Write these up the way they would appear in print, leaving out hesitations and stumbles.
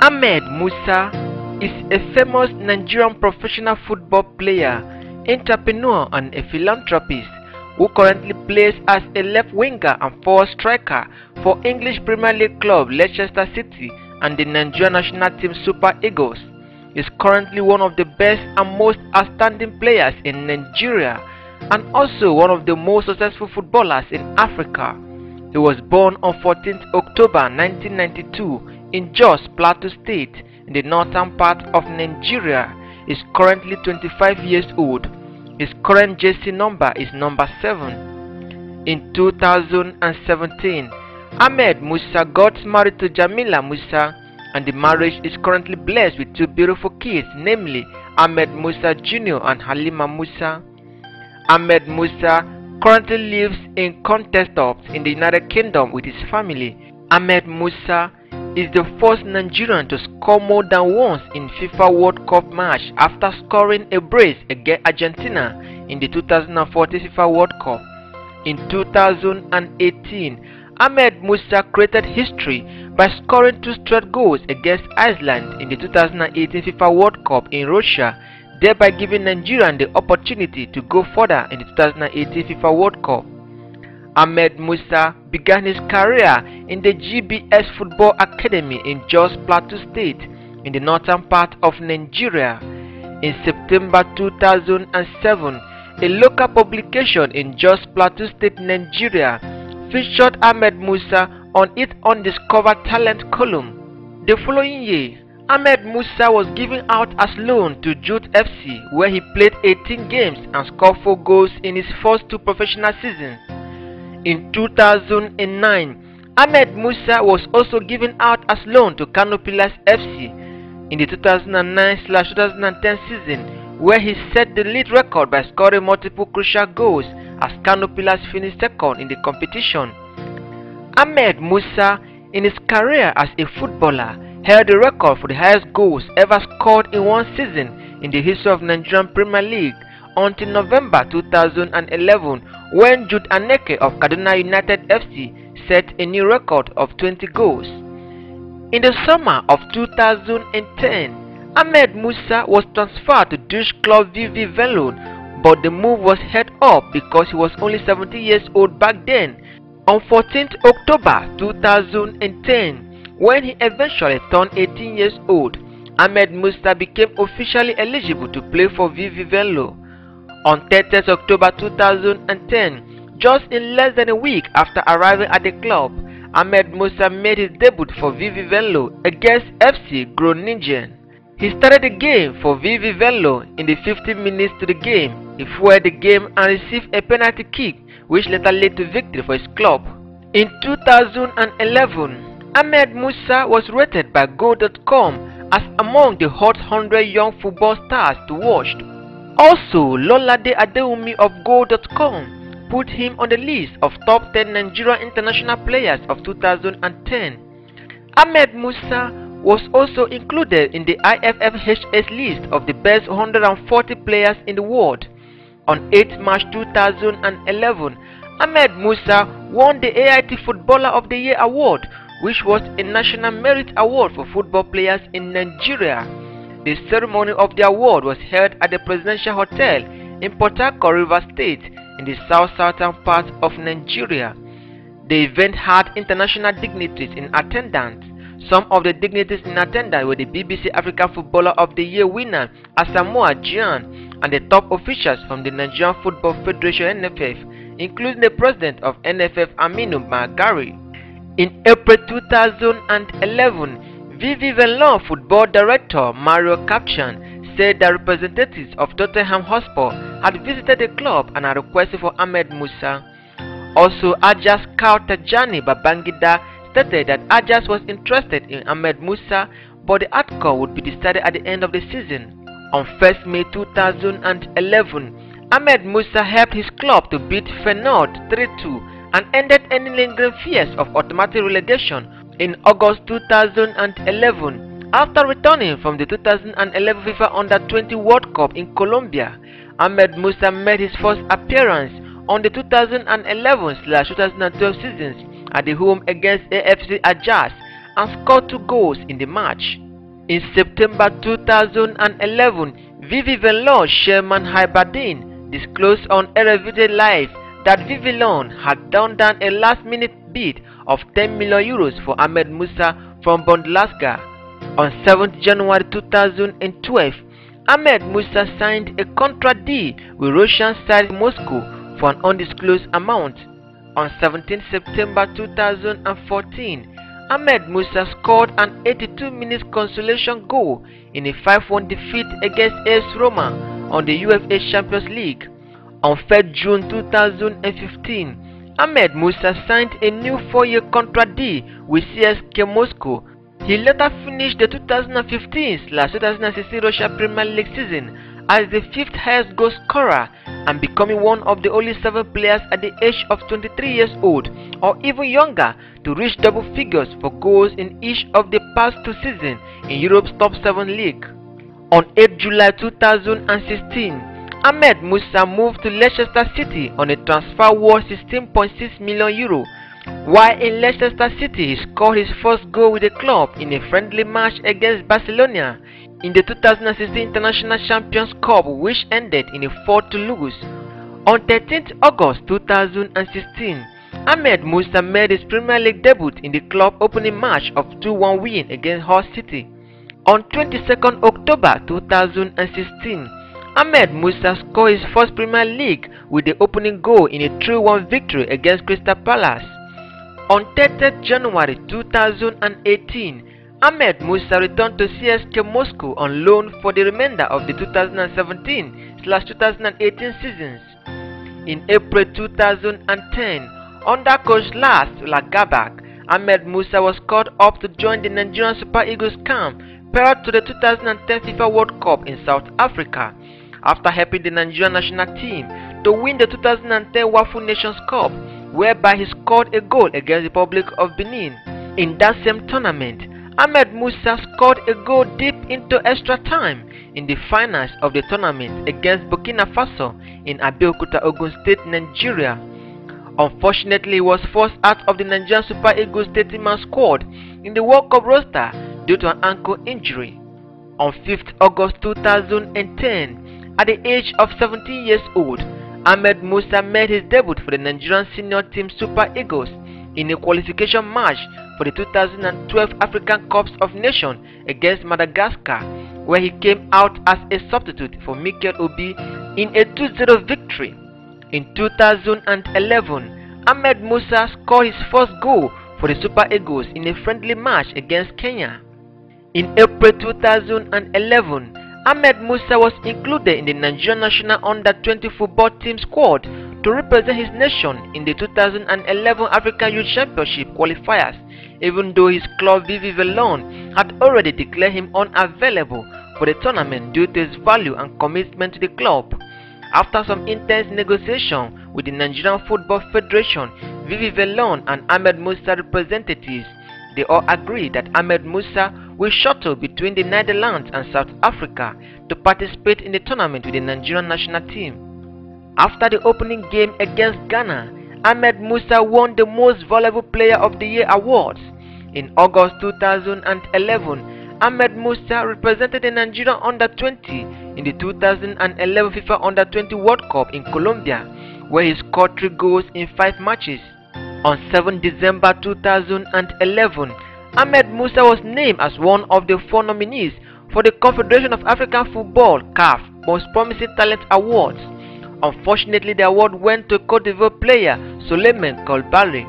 Ahmed Musa is a famous Nigerian professional football player, entrepreneur and a philanthropist who currently plays as a left winger and forward striker for English Premier League club Leicester City and the Nigerian national team Super Eagles. He is currently one of the best and most outstanding players in Nigeria and also one of the most successful footballers in Africa. He was born on 14th October 1992 in Jos, Plateau State, in the northern part of Nigeria. He is currently 25 years old. His current jersey number is number 7. In 2017, Ahmed Musa got married to Jamila Musa, and the marriage is currently blessed with 2 beautiful kids, namely Ahmed Musa Jr. and Halima Musa. Ahmed Musa currently lives in Contestop in the United Kingdom with his family. Ahmed Musa is the first Nigerian to score more than once in FIFA World Cup match after scoring a brace against Argentina in the 2014 FIFA World Cup. In 2018, Ahmed Musa created history by scoring 2 straight goals against Iceland in the 2018 FIFA World Cup in Russia, thereby giving Nigeria the opportunity to go further in the 2018 FIFA World Cup. Ahmed Musa began his career in the GBS Football Academy in Jos, Plateau State, in the northern part of Nigeria. In September 2007, a local publication in Jos, Plateau State, Nigeria, featured Ahmed Musa on its Undiscovered Talent column. The following year, Ahmed Musa was given out as loan to Jute FC, where he played 18 games and scored 4 goals in his first 2 professional seasons. In 2009, Ahmed Musa was also given out as loan to Kano Pillars FC in the 2009/2010 season, where he set the league record by scoring multiple crucial goals as Kano Pillars finished second in the competition. Ahmed Musa, in his career as a footballer, held the record for the highest goals ever scored in one season in the history of Nigerian Premier League until November 2011, when Jude Aneke of Kaduna United FC set a new record of 20 goals. In the summer of 2010, Ahmed Musa was transferred to Dutch club VV Venlo, but the move was held up because he was only 17 years old back then. On 14th October 2010, when he eventually turned 18 years old, Ahmed Musa became officially eligible to play for VV Venlo. On 30th October 2010, just in less than a week after arriving at the club, Ahmed Musa made his debut for VV Venlo against FC Groningen. He started the game for VV Venlo. In the 15 minutes to the game, he fueled the game and received a penalty kick, which later led to victory for his club. In 2011, Ahmed Musa was rated by Goal.com as among the hot 100 young football stars to watch. Also, Lolade Adewumi of Goal.com put him on the list of top 10 Nigerian international players of 2010. Ahmed Musa was also included in the IFFHS list of the best 140 players in the world. On 8 March 2011, Ahmed Musa won the AIT Footballer of the Year award, which was a national merit award for football players in Nigeria. The ceremony of the award was held at the Presidential Hotel in Port Harcourt, Rivers State, in the southern part of Nigeria. The event had international dignitaries in attendance. Some of the dignitaries in attendance were the BBC African Footballer of the Year winner Asamoah Gyan and the top officials from the Nigerian Football Federation (NFF), including the president of NFF Aminu Magari. In April 2011, VV Venlo football director Mario Capchan said that representatives of Tottenham Hotspur had visited the club and had requested for Ahmed Musa. Also, Ajax scout Tijani Babangida stated that Ajax was interested in Ahmed Musa, but the outcome would be decided at the end of the season. On 1st May 2011, Ahmed Musa helped his club to beat Feyenoord 3-2 and ended any lingering fears of automatic relegation. In August 2011, after returning from the 2011 FIFA Under-20 World Cup in Colombia, Ahmed Musa made his first appearance on the 2011/2012 seasons at the home against AFC Ajax and scored 2 goals in the match. In September 2011, VV Velon chairman Hiberdine disclosed on Eredivisie Live that VV Velon had done down a last-minute bid of 10 million euros for Ahmed Musa from Bundesliga. On 7th January 2012, Ahmed Musa signed a contract deal with Russian side Moscow for an undisclosed amount. On 17 September 2014, Ahmed Musa scored an 82-minute consolation goal in a 5-1 defeat against AS Roma on the UEFA Champions League. On 3rd June 2015, Ahmed Musa signed a new 4-year contract deal with CSKA Moscow. He later finished the 2015/2016 Russia Premier League season as the 5th highest goal scorer and becoming one of the only 7 players at the age of 23 years old or even younger to reach double figures for goals in each of the past 2 seasons in Europe's top 7 league. On 8 July 2016, Ahmed Musa moved to Leicester City on a transfer worth €16.6 million. While in Leicester City, he scored his first goal with the club in a friendly match against Barcelona in the 2016 International Champions Cup, which ended in a 4-0. On 13th August 2016, Ahmed Musa made his Premier League debut in the club opening match of 2-1 win against Hull City. On 22nd October 2016, Ahmed Musa scored his first Premier League with the opening goal in a 3-1 victory against Crystal Palace. On 30th January 2018, Ahmed Musa returned to CSKA Moscow on loan for the remainder of the 2017/2018 seasons. In April 2010, under coach Lars Lagerbäck, Ahmed Musa was called up to join the Nigerian Super Eagles camp prior to the 2010 FIFA World Cup in South Africa, after helping the Nigerian national team to win the 2010 WAFU Nations Cup, whereby he scored a goal against the Republic of Benin. In that same tournament, Ahmed Musa scored a goal deep into extra time in the finals of the tournament against Burkina Faso in Abeokuta, Ogun State, Nigeria. Unfortunately, he was forced out of the Nigerian Super Eagles 30-man squad in the World Cup roster due to an ankle injury. On 5th August 2010, at the age of 17 years old, Ahmed Musa made his debut for the Nigerian senior team Super Eagles in a qualification match for the 2012 African Cup of Nations against Madagascar, where he came out as a substitute for Mikel Obi in a 2-0 victory. In 2011, Ahmed Musa scored his first goal for the Super Eagles in a friendly match against Kenya. In April 2011, Ahmed Musa was included in the Nigerian national under-20 football team squad to represent his nation in the 2011 African Youth Championship qualifiers, even though his club VV Velon had already declared him unavailable for the tournament due to his value and commitment to the club. After some intense negotiation with the Nigerian Football Federation, VV Velon and Ahmed Musa representatives, they all agreed that Ahmed Musa will shuttle between the Netherlands and South Africa to participate in the tournament with the Nigerian national team. After the opening game against Ghana, Ahmed Musa won the Most Valuable Player of the Year awards. In August 2011, Ahmed Musa represented the Nigerian under-20 in the 2011 FIFA Under-20 World Cup in Colombia, where he scored 3 goals in 5 matches. On 7 December 2011, Ahmed Musa was named as one of the 4 nominees for the Confederation of African Football (CAF) Most Promising Talent Awards. Unfortunately, the award went to Cote d'Ivoire player Souleymane Coulibaly.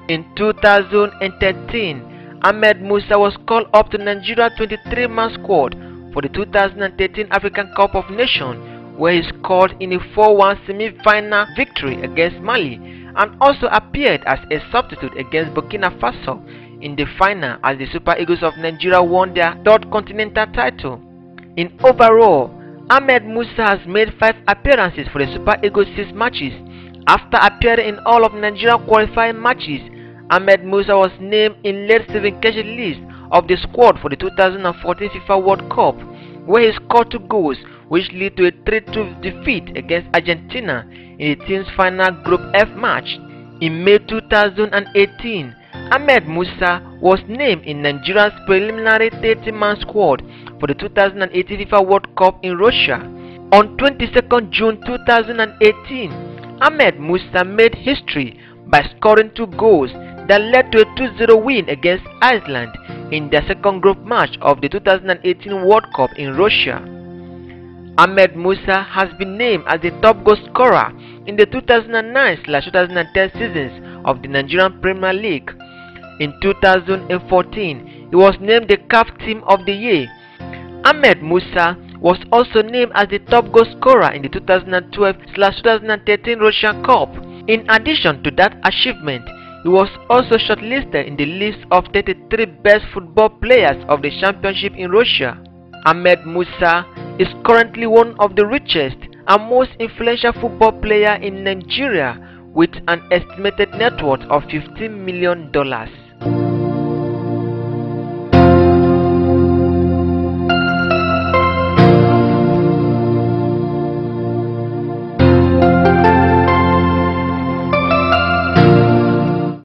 In 2013, Ahmed Musa was called up to Nigeria's 23-man squad for the 2013 African Cup of Nations, where he scored in a 4-1 semi-final victory against Mali, and also appeared as a substitute against Burkina Faso in the final as the Super Eagles of Nigeria won their 3rd continental title. In overall, Ahmed Musa has made 5 appearances for the Super Eagles 6 matches. After appearing in all of Nigeria's qualifying matches, Ahmed Musa was named in late Stephen Keshi list of the squad for the 2014 FIFA World Cup, where he scored 2 goals, which led to a 3-2 defeat against Argentina in the team's final Group F match. In May 2018, Ahmed Musa was named in Nigeria's preliminary 30-man squad for the 2018 FIFA World Cup in Russia. On 22nd June 2018, Ahmed Musa made history by scoring 2 goals that led to a 2-0 win against Iceland in their second group match of the 2018 World Cup in Russia. Ahmed Musa has been named as the top goal scorer in the 2009/2010 seasons of the Nigerian Premier League. In 2014, he was named the CAF Team of the Year. Ahmed Musa was also named as the top goal scorer in the 2012/2013 Russian Cup. In addition to that achievement, he was also shortlisted in the list of 33 best football players of the championship in Russia. Ahmed Musa is currently one of the richest and most influential football players in Nigeria with an estimated net worth of $15 million.